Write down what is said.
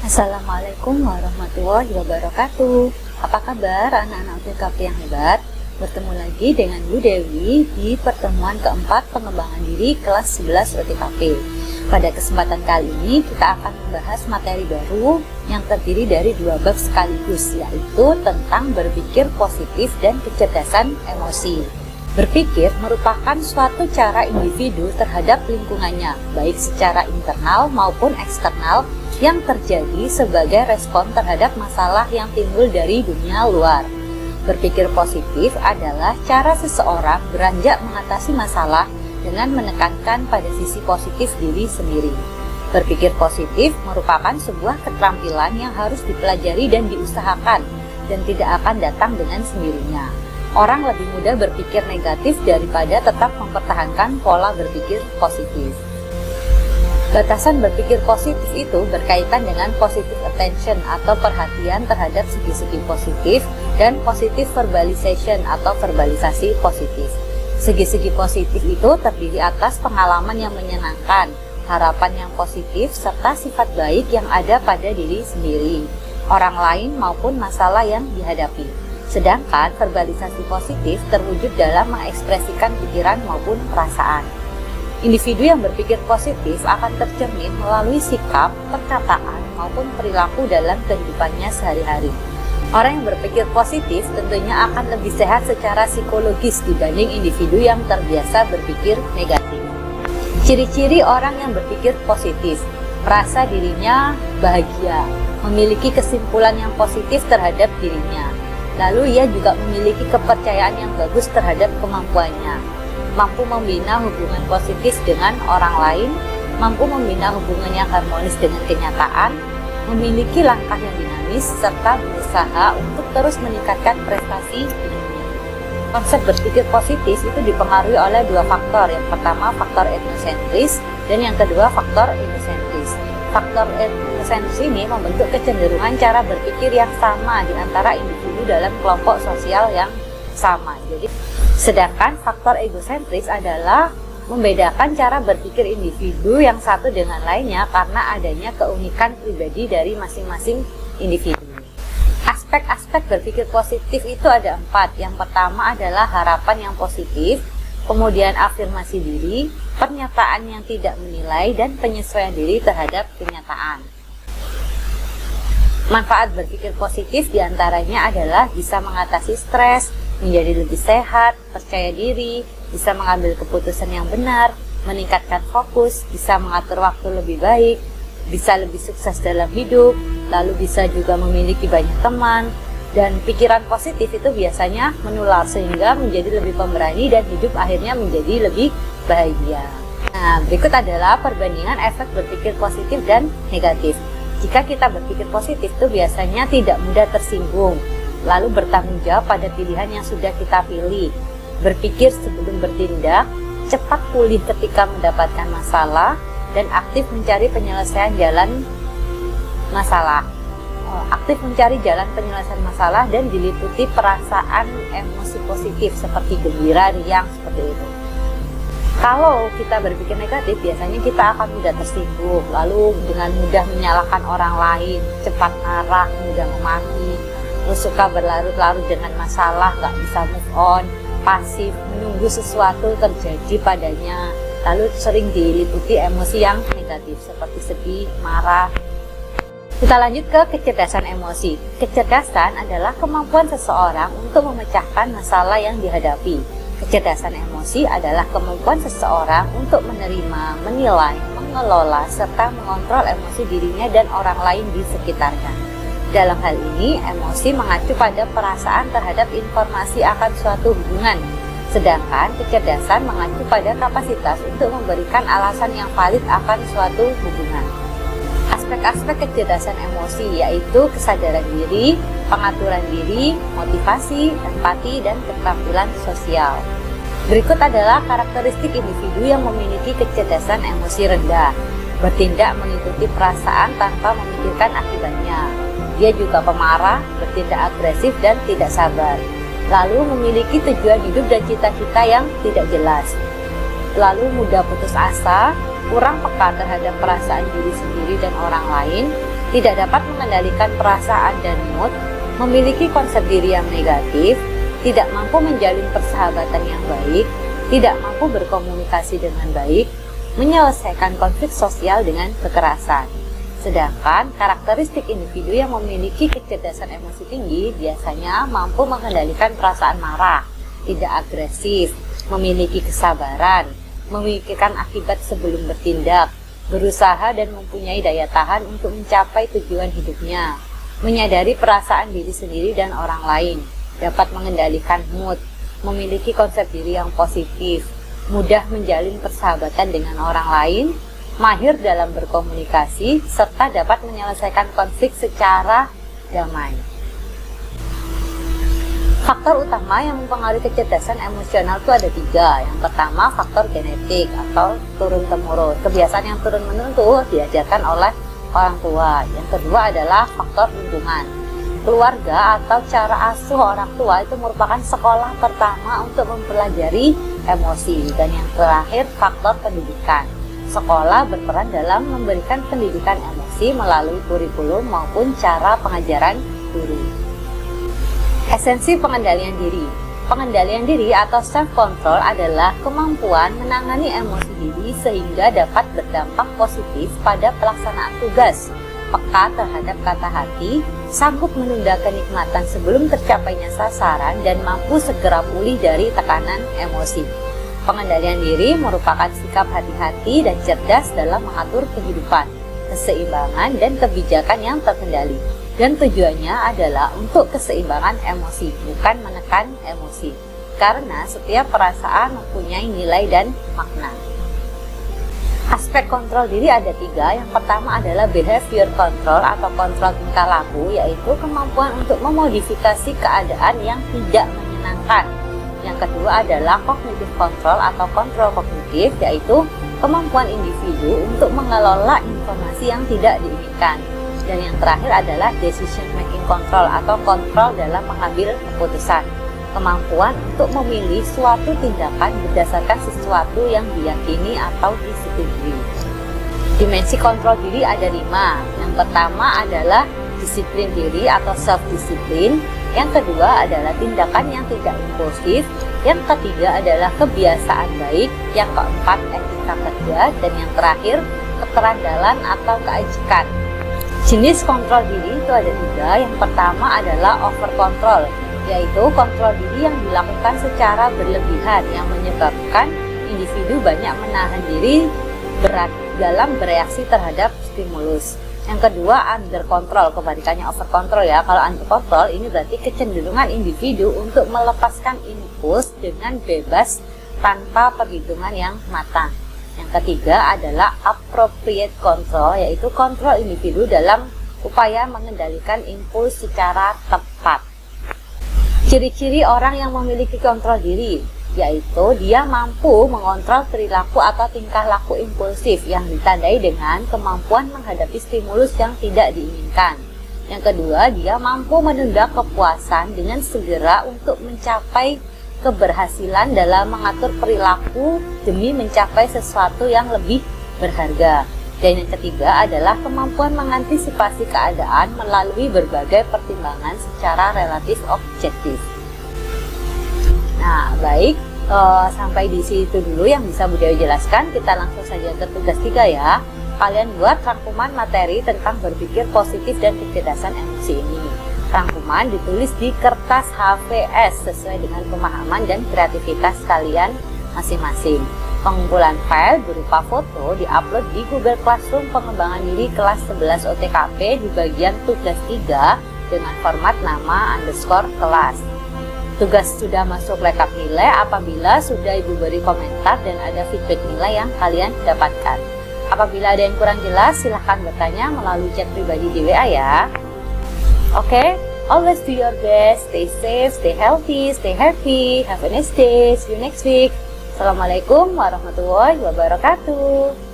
Assalamualaikum warahmatullahi wabarakatuh. Apa kabar anak-anak UTKP yang hebat? Bertemu lagi dengan Bu Dewi di pertemuan keempat pengembangan diri kelas 11 UTKP. Pada kesempatan kali ini kita akan membahas materi baru yang terdiri dari dua bab sekaligus, yaitu tentang berpikir positif dan kecerdasan emosi. Berpikir merupakan suatu cara individu terhadap lingkungannya, baik secara internal maupun eksternal, yang terjadi sebagai respon terhadap masalah yang timbul dari dunia luar. Berpikir positif adalah cara seseorang beranjak mengatasi masalah dengan menekankan pada sisi positif diri sendiri. Berpikir positif merupakan sebuah keterampilan yang harus dipelajari dan diusahakan, dan tidak akan datang dengan sendirinya. Orang lebih mudah berpikir negatif daripada tetap mempertahankan pola berpikir positif. Batasan berpikir positif itu berkaitan dengan positive attention atau perhatian terhadap segi-segi positif dan positive verbalization atau verbalisasi positif. Segi-segi positif itu terdiri atas pengalaman yang menyenangkan, harapan yang positif, serta sifat baik yang ada pada diri sendiri, orang lain maupun masalah yang dihadapi. Sedangkan verbalisasi positif terwujud dalam mengekspresikan pikiran maupun perasaan. Individu yang berpikir positif akan tercermin melalui sikap, perkataan, maupun perilaku dalam kehidupannya sehari-hari. Orang yang berpikir positif tentunya akan lebih sehat secara psikologis dibanding individu yang terbiasa berpikir negatif. Ciri-ciri orang yang berpikir positif: merasa dirinya bahagia, memiliki kesimpulan yang positif terhadap dirinya. Lalu ia juga memiliki kepercayaan yang bagus terhadap kemampuannya, mampu membina hubungan positif dengan orang lain, mampu membina hubungan yang harmonis dengan kenyataan, memiliki langkah yang dinamis, serta berusaha untuk terus meningkatkan prestasi hidupnya. Konsep berpikir positif itu dipengaruhi oleh dua faktor. Yang pertama faktor etnosentris dan yang kedua faktor egosentris. Faktor etnosentris ini membentuk kecenderungan cara berpikir yang sama di antara individu dalam kelompok sosial yang sama. Sedangkan faktor egosentris adalah membedakan cara berpikir individu yang satu dengan lainnya karena adanya keunikan pribadi dari masing-masing individu. Aspek-aspek berpikir positif itu ada 4. Yang pertama adalah harapan yang positif, kemudian afirmasi diri, pernyataan yang tidak menilai, dan penyesuaian diri terhadap kenyataan. Manfaat berpikir positif diantaranya adalah bisa mengatasi stres, menjadi lebih sehat, percaya diri, bisa mengambil keputusan yang benar, meningkatkan fokus, bisa mengatur waktu lebih baik, bisa lebih sukses dalam hidup, lalu bisa juga memiliki banyak teman, dan pikiran positif itu biasanya menular sehingga menjadi lebih pemberani dan hidup akhirnya menjadi lebih bahagia. Nah, berikut adalah perbandingan efek berpikir positif dan negatif. Jika kita berpikir positif itu biasanya tidak mudah tersinggung, lalu bertanggung jawab pada pilihan yang sudah kita pilih, berpikir sebelum bertindak, cepat pulih ketika mendapatkan masalah, dan aktif mencari penyelesaian jalan masalah. Aktif mencari jalan penyelesaian masalah dan diliputi perasaan emosi positif seperti gembira, riang, seperti itu. Kalau kita berpikir negatif, biasanya kita akan mudah tersinggung, lalu dengan mudah menyalahkan orang lain, cepat marah, mudah memaki, terus suka berlarut-larut dengan masalah, gak bisa move on, pasif, menunggu sesuatu terjadi padanya, lalu sering diliputi emosi yang negatif seperti sedih, marah. Kita lanjut ke kecerdasan emosi. Kecerdasan adalah kemampuan seseorang untuk memecahkan masalah yang dihadapi. Kecerdasan emosi adalah kemampuan seseorang untuk menerima, menilai, mengelola, serta mengontrol emosi dirinya dan orang lain di sekitarnya. Dalam hal ini, emosi mengacu pada perasaan terhadap informasi akan suatu hubungan, sedangkan kecerdasan mengacu pada kapasitas untuk memberikan alasan yang valid akan suatu hubungan. Aspek-aspek kecerdasan emosi yaitu kesadaran diri, pengaturan diri, motivasi, empati, dan keterampilan sosial. Berikut adalah karakteristik individu yang memiliki kecerdasan emosi rendah. Bertindak mengikuti perasaan tanpa memikirkan akibatnya. Dia juga pemarah, bertindak agresif, dan tidak sabar. Lalu memiliki tujuan hidup dan cita-cita yang tidak jelas. Lalu mudah putus asa, kurang peka terhadap perasaan diri sendiri dan orang lain, tidak dapat mengendalikan perasaan dan mood, memiliki konsep diri yang negatif, tidak mampu menjalin persahabatan yang baik, tidak mampu berkomunikasi dengan baik, menyelesaikan konflik sosial dengan kekerasan. Sedangkan karakteristik individu yang memiliki kecerdasan emosi tinggi biasanya mampu mengendalikan perasaan marah, tidak agresif, memiliki kesabaran, memikirkan akibat sebelum bertindak, berusaha dan mempunyai daya tahan untuk mencapai tujuan hidupnya, menyadari perasaan diri sendiri dan orang lain, dapat mengendalikan mood, memiliki konsep diri yang positif, mudah menjalin persahabatan dengan orang lain, mahir dalam berkomunikasi, serta dapat menyelesaikan konflik secara damai. Faktor utama yang mempengaruhi kecerdasan emosional itu ada 3. Yang pertama, faktor genetik atau turun-temurun. Kebiasaan yang turun-menurun itu diajarkan oleh orang tua. Yang kedua adalah faktor lingkungan. Keluarga atau cara asuh orang tua itu merupakan sekolah pertama untuk mempelajari emosi. Dan yang terakhir, faktor pendidikan. Sekolah berperan dalam memberikan pendidikan emosi melalui kurikulum maupun cara pengajaran guru. Esensi pengendalian diri. Pengendalian diri atau self-control adalah kemampuan menangani emosi diri sehingga dapat berdampak positif pada pelaksanaan tugas, peka terhadap kata hati, sanggup menunda kenikmatan sebelum tercapainya sasaran, dan mampu segera pulih dari tekanan emosi. Pengendalian diri merupakan sikap hati-hati dan cerdas dalam mengatur kehidupan, keseimbangan, dan kebijakan yang terkendali. Dan tujuannya adalah untuk keseimbangan emosi, bukan menekan emosi. Karena setiap perasaan mempunyai nilai dan makna. Aspek kontrol diri ada 3. Yang pertama adalah behavior control atau kontrol tingkah laku, yaitu kemampuan untuk memodifikasi keadaan yang tidak menyenangkan. Yang kedua adalah cognitive control atau kontrol kognitif, yaitu kemampuan individu untuk mengelola informasi yang tidak diinginkan. Dan yang terakhir adalah decision making control atau kontrol dalam mengambil keputusan. Kemampuan untuk memilih suatu tindakan berdasarkan sesuatu yang diyakini atau disetujui. Dimensi kontrol diri ada 5. Yang pertama adalah disiplin diri atau self-discipline. Yang kedua adalah tindakan yang tidak impulsif. Yang ketiga adalah kebiasaan baik. Yang keempat etika kerja. Dan yang terakhir keterandalan atau keajikan. Jenis kontrol diri itu ada 3. Yang pertama adalah over control, yaitu kontrol diri yang dilakukan secara berlebihan yang menyebabkan individu banyak menahan diri dalam bereaksi terhadap stimulus. Yang kedua, under control, kebalikannya over control ya. Kalau under control ini berarti kecenderungan individu untuk melepaskan impuls dengan bebas tanpa perhitungan yang matang. Yang ketiga adalah appropriate control, yaitu kontrol individu dalam upaya mengendalikan impuls secara tepat. Ciri-ciri orang yang memiliki kontrol diri, yaitu dia mampu mengontrol perilaku atau tingkah laku impulsif yang ditandai dengan kemampuan menghadapi stimulus yang tidak diinginkan. Yang kedua, dia mampu menunda kepuasan dengan segera untuk mencapai keberhasilan dalam mengatur perilaku demi mencapai sesuatu yang lebih berharga. Dan yang ketiga adalah kemampuan mengantisipasi keadaan melalui berbagai pertimbangan secara relatif objektif. Nah, baik, sampai di situ dulu yang bisa Bu Dewi jelaskan. Kita langsung saja ke tugas 3 ya. Kalian buat rangkuman materi tentang berpikir positif dan kecerdasan emosi ini. Rangkuman ditulis di kertas HVS sesuai dengan pemahaman dan kreativitas kalian masing-masing. Pengumpulan file berupa foto diupload di Google Classroom pengembangan diri kelas 11 OTKP di bagian tugas 3 dengan format nama _kelas. Tugas sudah masuk lengkap nilai apabila sudah Ibu beri komentar dan ada feedback nilai yang kalian dapatkan. Apabila ada yang kurang jelas, silahkan bertanya melalui chat pribadi di WA ya. Oke, always do your best, stay safe, stay healthy, stay happy, have a nice day, see you next week. Assalamualaikum warahmatullahi wabarakatuh.